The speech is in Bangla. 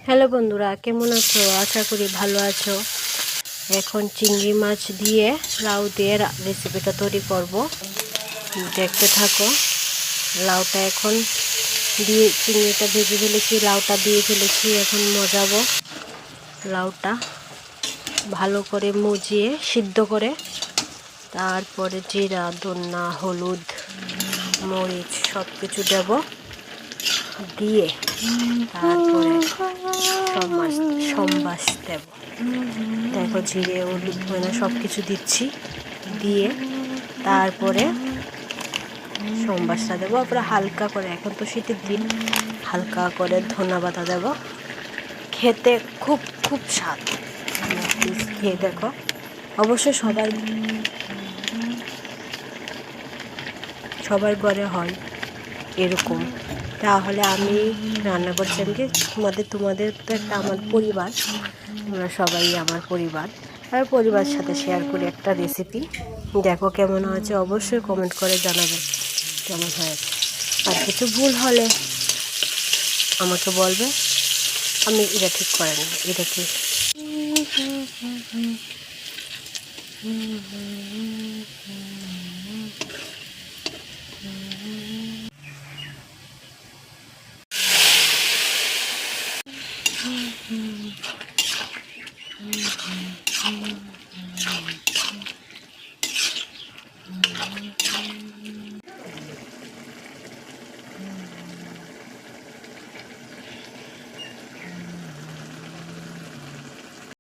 হ্যালো বন্ধুরা, কেমন আছো? আশা করি ভালো আছো। এখন চিংড়ি মাছ দিয়ে লাউ দিয়ে রেসিপিটা তৈরি করব। দেখতে থাকো। লাউটা এখন দিয়ে চিংড়িটা ভেজে ফেলেছি, লাউটা দিয়ে ফেলেছি। এখন মজাবো লাউটা ভালো করে মুজিয়ে সিদ্ধ করে, তারপরে জিরা, ধনিয়া, হলুদ, মরিচ সব কিছু দেব, দিয়ে তারপরে সম্বাস দেব। দেখো, জিরে, হলুদ, ধনিয়া সব কিছু দিচ্ছি, দিয়ে তারপরে সম্বাসটা দেবো। তারপরে হালকা করে, এখন তো শীতের দিন, হালকা করে ধনিয়া পাতা দেবো। খেতে খুব খুব স্বাদ। প্লিজ খেয়ে দেখো। অবশ্যই সবার ঘরে হয় এরকম। তাহলে আমি রান্না করছি কি, তোমাদের তো একটা আমার পরিবার, তোমরা সবাই আমার পরিবার, আর পরিবারের সাথে শেয়ার করি একটা রেসিপি। দেখো কেমন হয়েছে, অবশ্যই কমেন্ট করে জানাবে কেমন হয়েছে। আর কিছু ভুল হলে আমাকে বলবে, আমি এটা ঠিক করে নেব। এটা কি